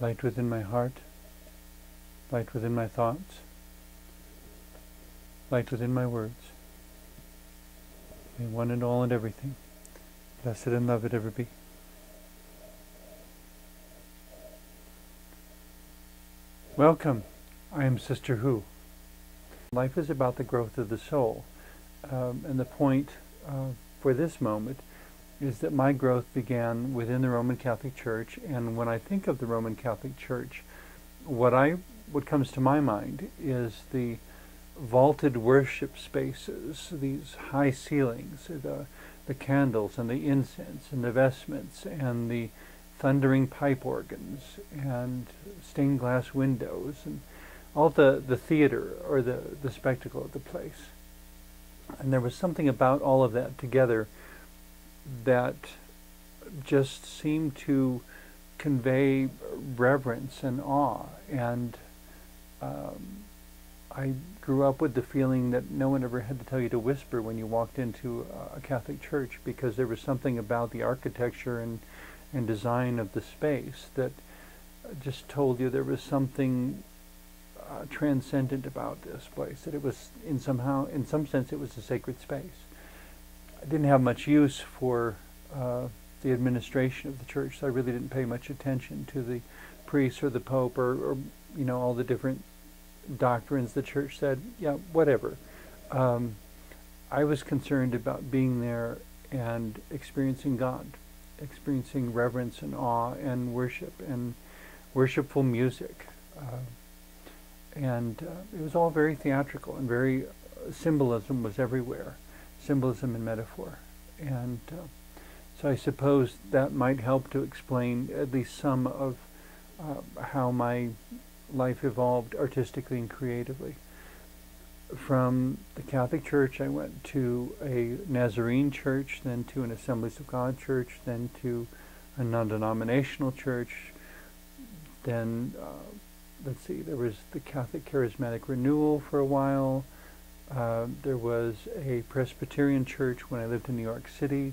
light within my heart, light within my thoughts, light within my words. May one and all and everything, blessed and loved ever be. Welcome. I am Sister Who. Life is about the growth of the soul, and the point for this moment is that my growth began within the Roman Catholic Church, and when I think of the Roman Catholic Church, what comes to my mind is the vaulted worship spaces, these high ceilings, the candles and the incense and the vestments and the thundering pipe organs and stained glass windows and all the theater or the spectacle of the place. And there was something about all of that together that just seemed to convey reverence and awe. And I grew up with the feeling that no one ever had to tell you to whisper when you walked into a Catholic church, because there was something about the architecture and design of the space that just told you there was something transcendent about this place, that it was in some sense it was a sacred space. I didn't have much use for the administration of the church, so I really didn't pay much attention to the priests or the pope or all the different doctrines the church said. Yeah, whatever. I was concerned about being there and experiencing God, experiencing reverence and awe and worship and worshipful music. And it was all very theatrical and very symbolism was everywhere, symbolism and metaphor. And so I suppose that might help to explain at least some of how my life evolved artistically and creatively. From the Catholic Church, I went to a Nazarene church, then to an Assemblies of God church, then to a non-denominational church, then there was the Catholic Charismatic Renewal for a while. There was a Presbyterian church when I lived in New York City.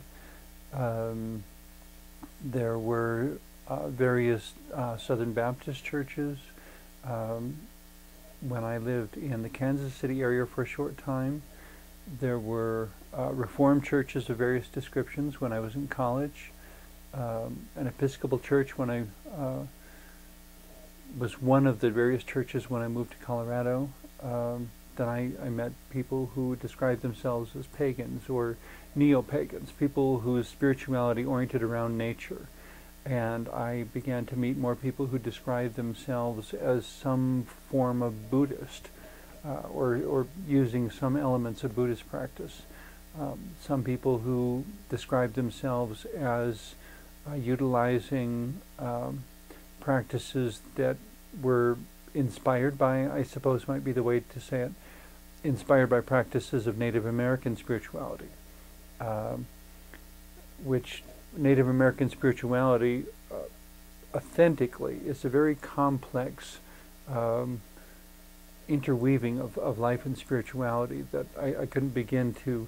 There were various Southern Baptist churches when I lived in the Kansas City area for a short time. There were Reformed churches of various descriptions when I was in college. An Episcopal church when I was one of the various churches when I moved to Colorado. Then I met people who described themselves as pagans or neo-pagans, people whose spirituality oriented around nature. And I began to meet more people who described themselves as some form of Buddhist, or using some elements of Buddhist practice. Some people who described themselves as utilizing practices that were inspired by, I suppose might be the way to say it, inspired by practices of Native American spirituality, which Native American spirituality authentically is a very complex interweaving of life and spirituality that I couldn't begin to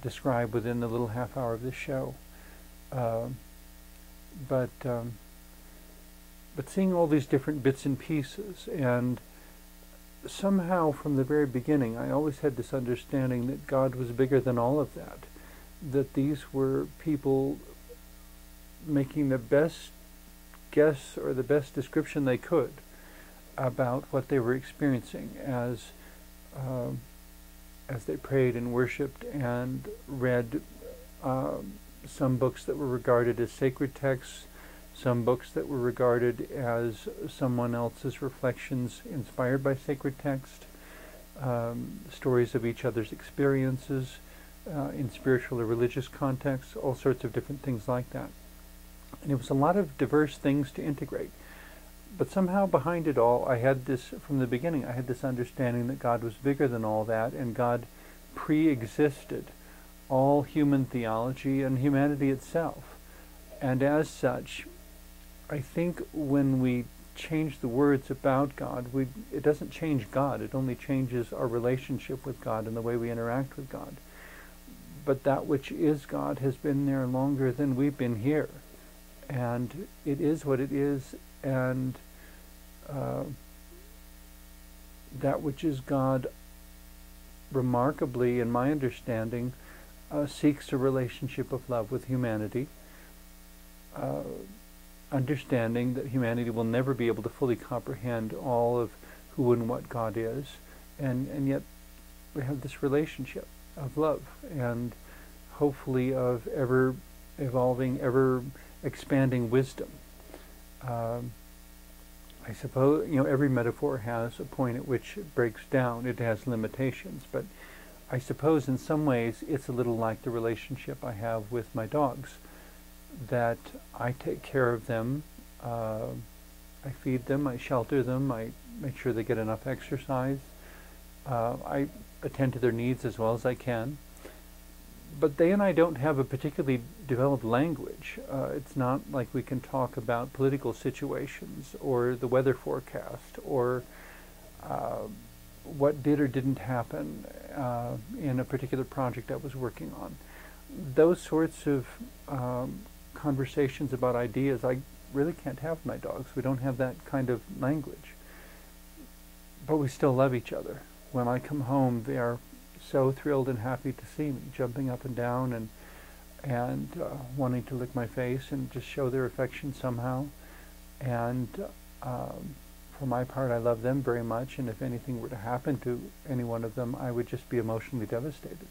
describe within the little half hour of this show. But seeing all these different bits and pieces, and somehow from the very beginning I always had this understanding that God was bigger than all of that, that these were people making the best guess or the best description they could about what they were experiencing as they prayed and worshipped and read some books that were regarded as sacred texts, some books that were regarded as someone else's reflections inspired by sacred text, stories of each other's experiences in spiritual or religious contexts, all sorts of different things like that. And it was a lot of diverse things to integrate. But somehow behind it all, I had this, from the beginning, I had this understanding that God was bigger than all that, and God pre-existed all human theology and humanity itself. And as such, I think when we change the words about God, it doesn't change God, it only changes our relationship with God and the way we interact with God. But that which is God has been there longer than we've been here. And it is what it is and that which is God, remarkably, in my understanding, seeks a relationship of love with humanity, understanding that humanity will never be able to fully comprehend all of who and what God is, and yet we have this relationship of love, and hopefully of ever evolving, ever expanding wisdom. I suppose, every metaphor has a point at which it breaks down. It has limitations, but I suppose in some ways it's a little like the relationship I have with my dogs, that I take care of them, I feed them, I shelter them, I make sure they get enough exercise, I attend to their needs as well as I can. But they and I don't have a particularly developed language. It's not like we can talk about political situations or the weather forecast or what did or didn't happen in a particular project I was working on. Those sorts of conversations about ideas I really can't have with my dogs. We don't have that kind of language. But we still love each other. When I come home, they are so thrilled and happy to see me, jumping up and down and wanting to lick my face and just show their affection somehow. And for my part, I love them very much, and if anything were to happen to any one of them, I would just be emotionally devastated.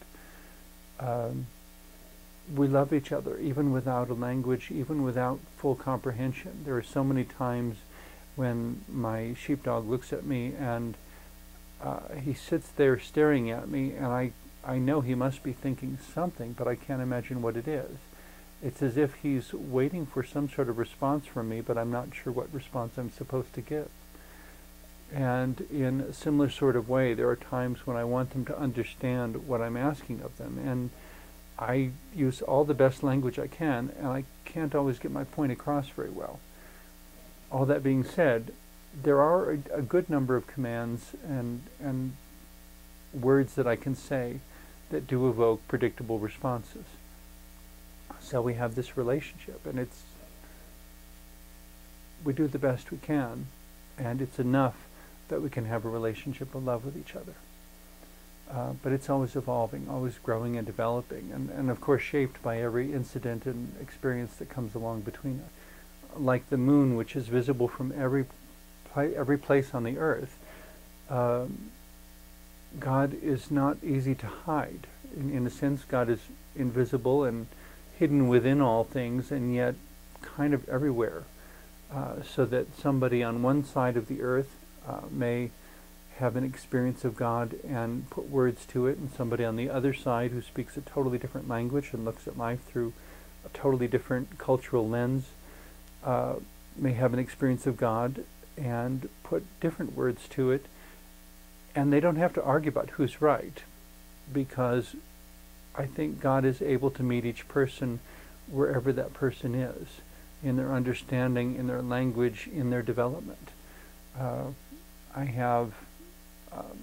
We love each other, even without a language, even without full comprehension. There are so many times when my sheepdog looks at me and he sits there staring at me, and I know he must be thinking something, but I can't imagine what it is. It's as if he's waiting for some sort of response from me, but I'm not sure what response I'm supposed to give. And in a similar sort of way, there are times when I want them to understand what I'm asking of them, and I use all the best language I can, and I can't always get my point across very well. All that being said, there are a good number of commands and words that I can say that do evoke predictable responses. So we have this relationship, and we do the best we can, and it's enough that we can have a relationship of love with each other. But it's always evolving, always growing and developing, and of course shaped by every incident and experience that comes along between us. Like the moon, which is visible from every place on the earth, God is not easy to hide. In a sense, God is invisible and hidden within all things, and yet kind of everywhere, so that somebody on one side of the earth may have an experience of God and put words to it, and somebody on the other side who speaks a totally different language and looks at life through a totally different cultural lens may have an experience of God and put different words to it, and they don't have to argue about who's right, because I think God is able to meet each person wherever that person is, in their understanding, in their language, in their development. I have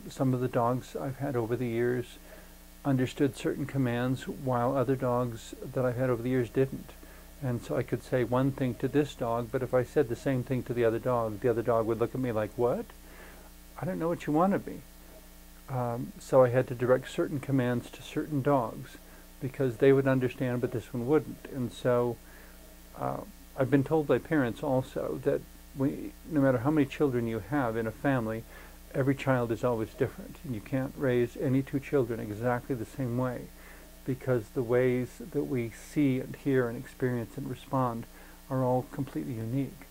some of the dogs I've had over the years understood certain commands, while other dogs that I've had over the years didn't. And so I could say one thing to this dog, but if I said the same thing to the other dog would look at me like, what? I don't know what you want of me. So I had to direct certain commands to certain dogs because they would understand, but this one wouldn't. And so I've been told by parents also that no matter how many children you have in a family, every child is always different. And you can't raise any two children exactly the same way, because the ways that we see and hear and experience and respond are all completely unique.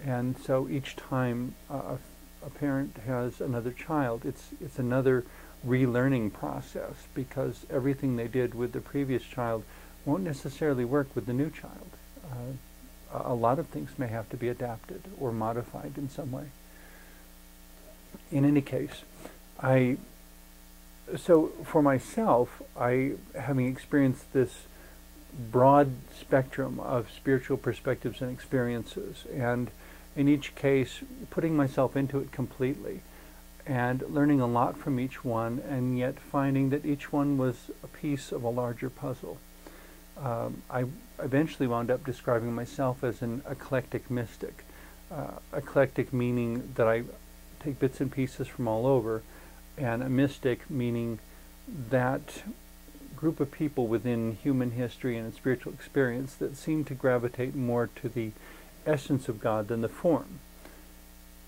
And so each time a parent has another child, it's another relearning process, because everything they did with the previous child won't necessarily work with the new child. A lot of things may have to be adapted or modified in some way. In any case, so for myself, having experienced this broad spectrum of spiritual perspectives and experiences, and in each case putting myself into it completely and learning a lot from each one, and yet finding that each one was a piece of a larger puzzle. I eventually wound up describing myself as an eclectic mystic. eclectic meaning that I take bits and pieces from all over, and a mystic meaning that group of people within human history and spiritual experience that seem to gravitate more to the essence of God than the form,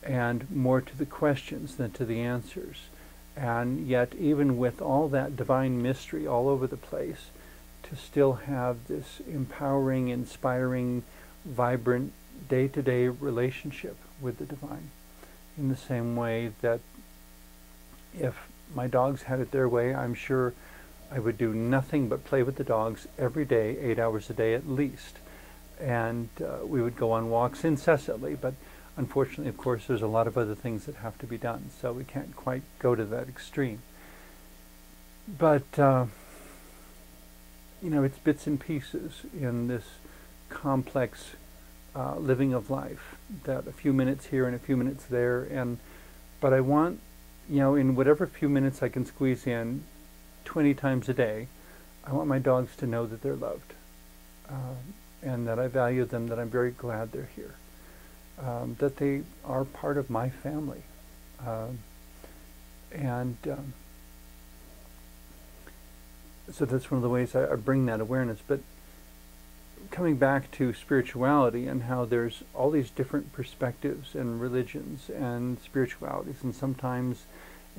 and more to the questions than to the answers. And yet, even with all that divine mystery all over the place, to still have this empowering, inspiring, vibrant, day-to-day relationship with the divine. In the same way that if my dogs had it their way, I'm sure I would do nothing but play with the dogs every day, 8 hours a day at least. And we would go on walks incessantly, but unfortunately, of course, there's a lot of other things that have to be done, so we can't quite go to that extreme. But, it's bits and pieces in this complex living of life, that a few minutes here and a few minutes there, but I want, in whatever few minutes I can squeeze in 20 times a day, I want my dogs to know that they're loved, and that I value them, that I'm very glad they're here, that they are part of my family. So that's one of the ways I bring that awareness. But coming back to spirituality and how there's all these different perspectives and religions and spiritualities, and sometimes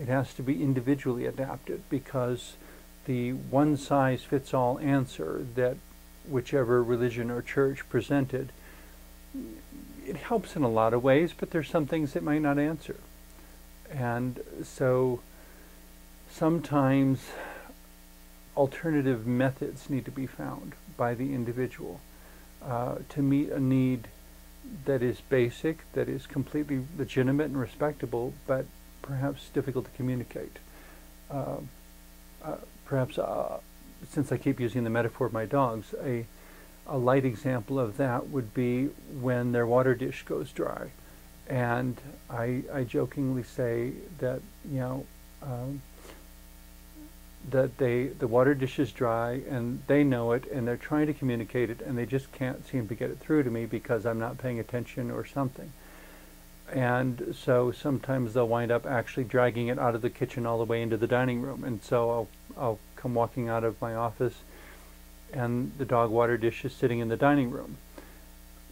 it has to be individually adapted, because the one-size-fits-all answer that whichever religion or church presented, it helps in a lot of ways, but there's some things it might not answer. And so sometimes alternative methods need to be found by the individual to meet a need that is basic, that is completely legitimate and respectable, but perhaps difficult to communicate. Perhaps, since I keep using the metaphor of my dogs, a light example of that would be when their water dish goes dry. And I jokingly say that, that the water dish is dry and they know it and they're trying to communicate it and they just can't seem to get it through to me because I'm not paying attention or something. And so sometimes they'll wind up actually dragging it out of the kitchen all the way into the dining room. And so I'll come walking out of my office and the dog water dish is sitting in the dining room,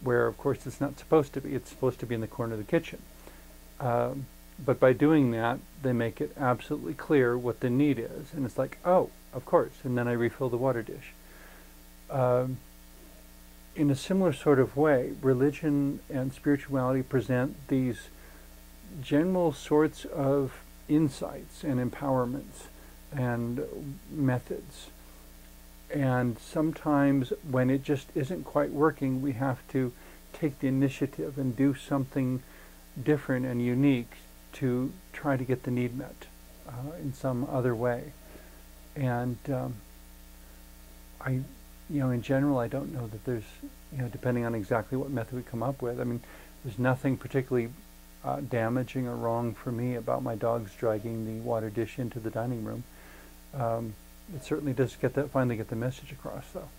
where of course it's not supposed to be. It's supposed to be in the corner of the kitchen. But by doing that, they make it absolutely clear what the need is. And it's like, oh, of course. And then I refill the water dish. In a similar sort of way, religion and spirituality present these general sorts of insights and empowerments and methods. And sometimes when it just isn't quite working, we have to take the initiative and do something different and unique to try to get the need met in some other way. And in general, I don't know that there's, depending on exactly what method we come up with, I mean, there's nothing particularly damaging or wrong for me about my dogs dragging the water dish into the dining room. It certainly does finally get the message across, though.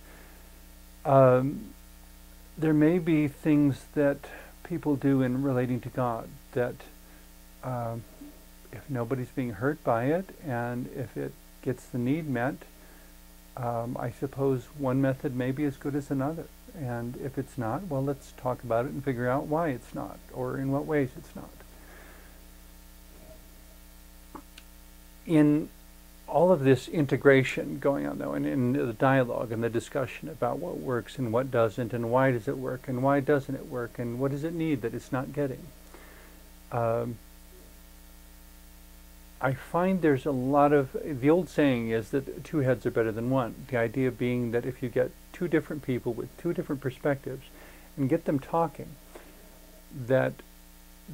There may be things that people do in relating to God that, if nobody's being hurt by it, and if it gets the need met, I suppose one method may be as good as another. And if it's not, well, let's talk about it and figure out why it's not, or in what ways it's not. In all of this integration going on, though, and in the dialogue and the discussion about what works and what doesn't, and why does it work, and why doesn't it work, and what does it need that it's not getting, I find there's a lot of, the old saying is that two heads are better than one. The idea being that if you get two different people with two different perspectives and get them talking, that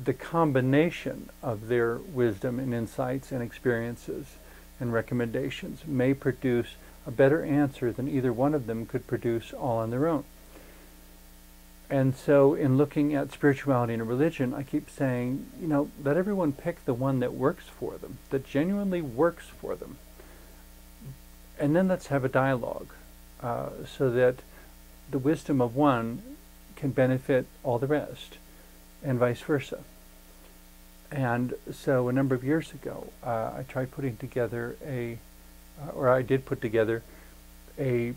the combination of their wisdom and insights and experiences and recommendations may produce a better answer than either one of them could produce all on their own. And so in looking at spirituality and religion, I keep saying, let everyone pick the one that works for them, that genuinely works for them. And then let's have a dialogue so that the wisdom of one can benefit all the rest. and vice versa. And so a number of years ago, I tried putting together I did put together I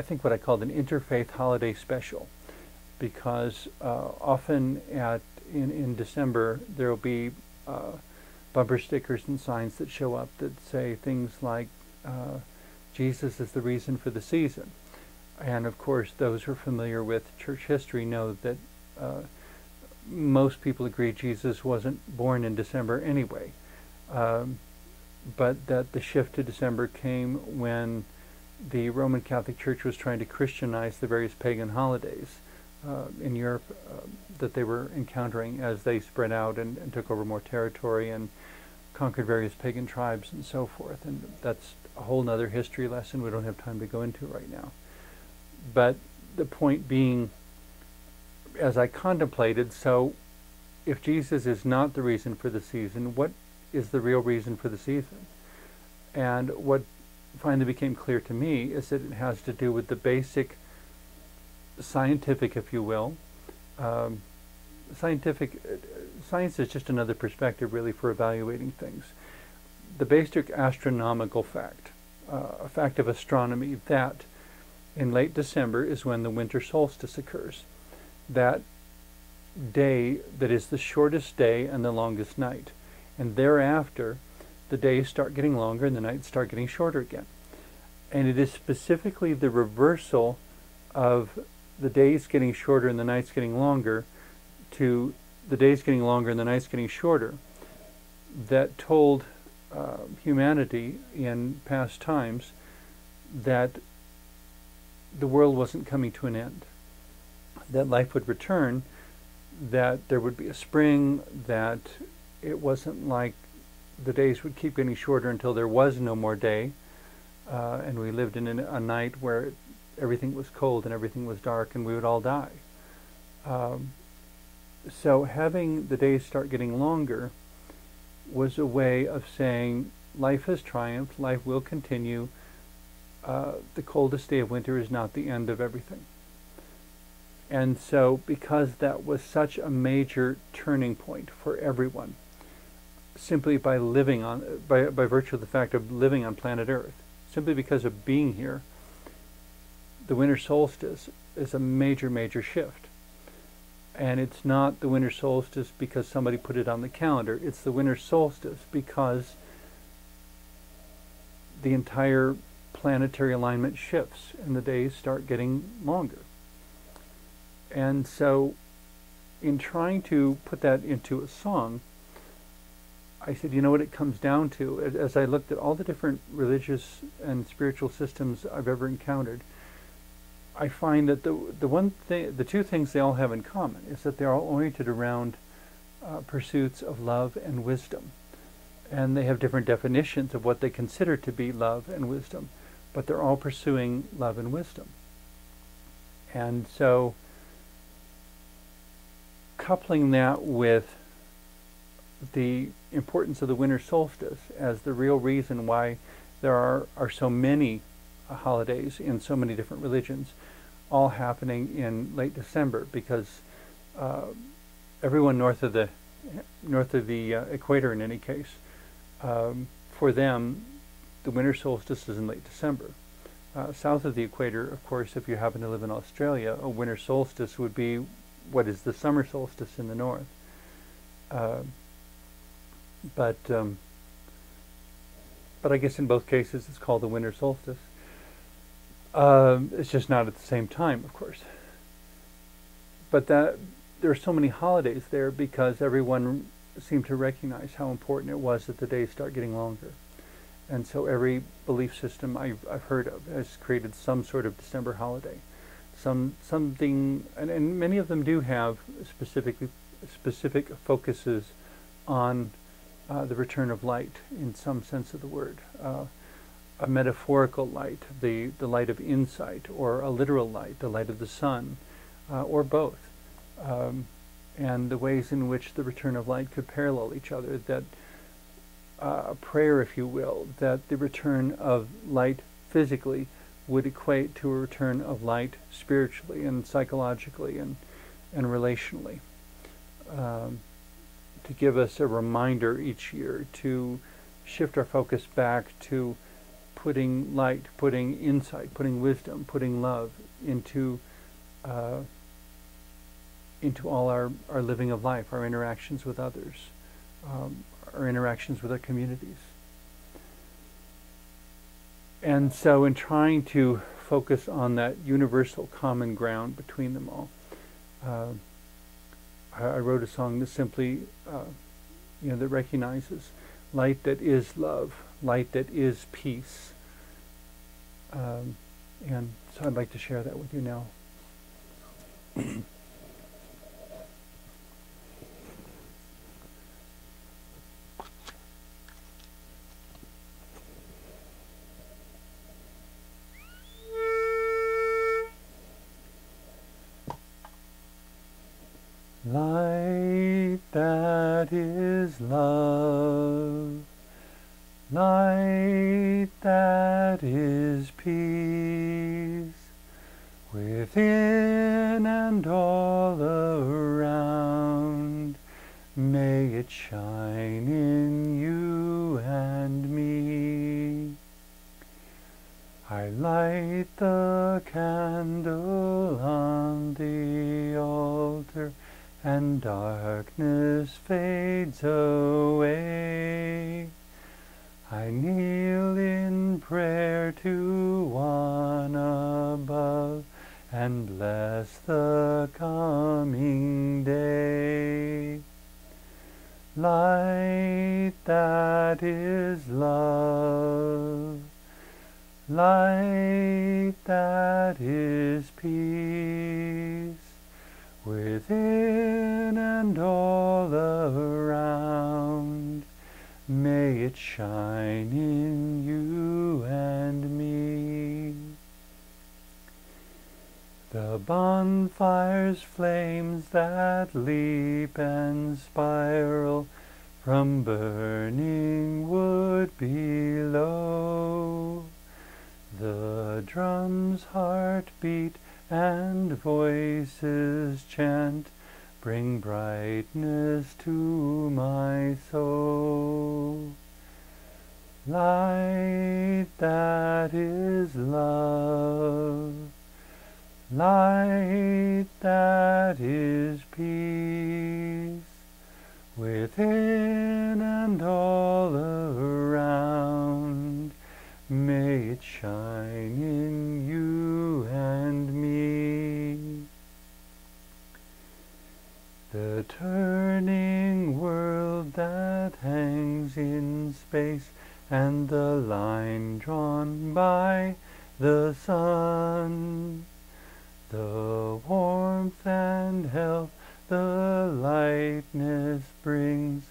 think what I called an interfaith holiday special, because often in December there will be bumper stickers and signs that show up that say things like Jesus is the reason for the season. And of course, those who are familiar with church history know that most people agree Jesus wasn't born in December anyway, but that the shift to December came when the Roman Catholic Church was trying to Christianize the various pagan holidays in Europe that they were encountering as they spread out and took over more territory and conquered various pagan tribes and so forth. And that's a whole nother history lesson we don't have time to go into right now. But the point being, as I contemplated, so if Jesus is not the reason for the season, what is the real reason for the season? And what finally became clear to me is that it has to do with the basic scientific, if you will. Science is just another perspective really for evaluating things. The basic astronomical fact, a fact of astronomy, that in late December is when the winter solstice occurs. That day that is the shortest day and the longest night. And thereafter, the days start getting longer and the nights start getting shorter again. And it is specifically the reversal of the days getting shorter and the nights getting longer to the days getting longer and the nights getting shorter that told humanity in past times that the world wasn't coming to an end, that life would return, that there would be a spring, that it wasn't like the days would keep getting shorter until there was no more day, and we lived in a night where everything was cold and everything was dark and we would all die. So having the days start getting longer was a way of saying life has triumphed, life will continue. The coldest day of winter is not the end of everything. And so because that was such a major turning point for everyone, simply by living on, by virtue of the fact of living on planet Earth, simply because of being here, the winter solstice is a major, major shift. And it's not the winter solstice because somebody put it on the calendar. It's the winter solstice because the entire planetary alignment shifts and the days start getting longer. And so in trying to put that into a song, I said, you know what it comes down to? As I looked at all the different religious and spiritual systems I've ever encountered, I find that the two things they all have in common is that they're all oriented around pursuits of love and wisdom. And they have different definitions of what they consider to be love and wisdom, but they're all pursuing love and wisdom. And so coupling that with the importance of the winter solstice as the real reason why there are so many holidays in so many different religions, all happening in late December, because everyone north of the equator, in any case, for them, the winter solstice is in late December. South of the equator, of course, if you happen to live in Australia, a winter solstice would be what is the summer solstice in the north. But I guess in both cases it's called the winter solstice. It's just not at the same time, of course. But there are so many holidays there because everyone seemed to recognize how important it was that the days start getting longer. And so every belief system I've heard of has created some sort of December holiday. Something, and many of them do have specific focuses on the return of light in some sense of the word. A metaphorical light, the light of insight, or a literal light, the light of the sun, or both. And the ways in which the return of light could parallel each other, that a prayer, if you will, that the return of light physically would equate to a return of light spiritually and psychologically and relationally. to give us a reminder each year to shift our focus back to putting light, putting insight, putting wisdom, putting love into all our living of life, our interactions with others, our interactions with our communities. And so in trying to focus on that universal common ground between them all, I wrote a song that simply, that recognizes light that is love, light that is peace. And so I'd like to share that with you now. Light that is love, light that is peace, within and all around, may it shine in you and me. I light the candle on the altar, and darkness fades away. I kneel in prayer to one above, and bless the coming day. Light that is love, light that is peace, within and all around, may it shine in you and me. The bonfire's flames that leap and spiral from burning wood below, the drum's heartbeat and voices chant, bring brightness to my soul. Light that is love, light that is peace, within and all around, may it shine in you and me. The turning world that hangs in space, and the line drawn by the sun, the warmth and health the lightness brings,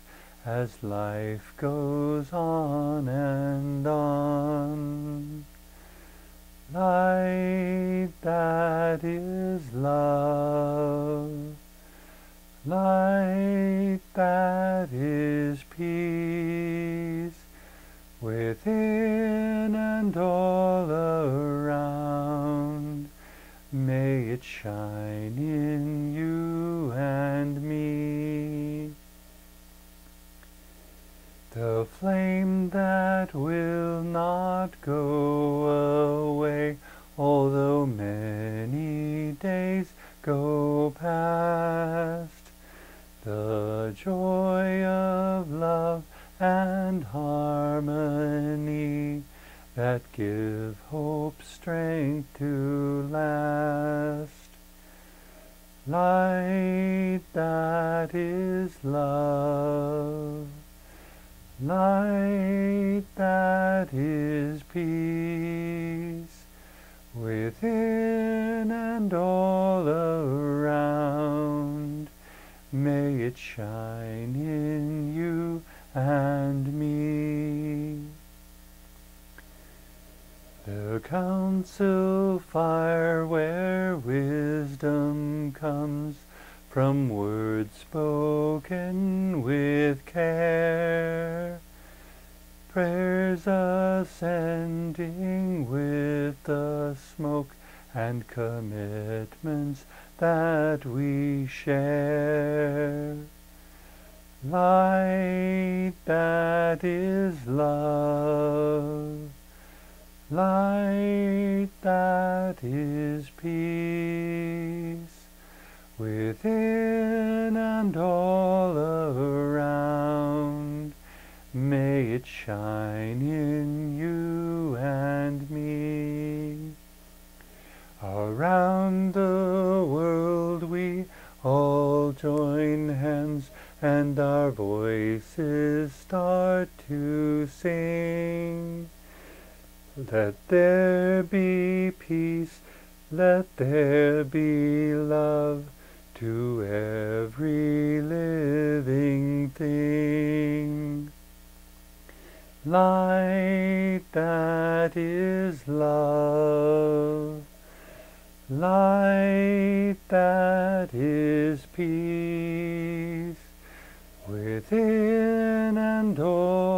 as life goes on and on. Light that is love, light that is peace, within and all around, may it shine in you and me. The flame that will not go away, although many days go past, the joy of love and harmony that give hope strength to last. Light that is love, light that is peace, within and all around, may it shine in you and me. The council fire where wisdom comes from words spoken with care, prayers ascending with the smoke and commitments that we share. Light that is love, light that is peace, within and all around. May it shine in you and me. Around the world we all join hands, and our voices start to sing. Let there be peace, let there be love to every living thing. Light that is love, light that is peace, within and all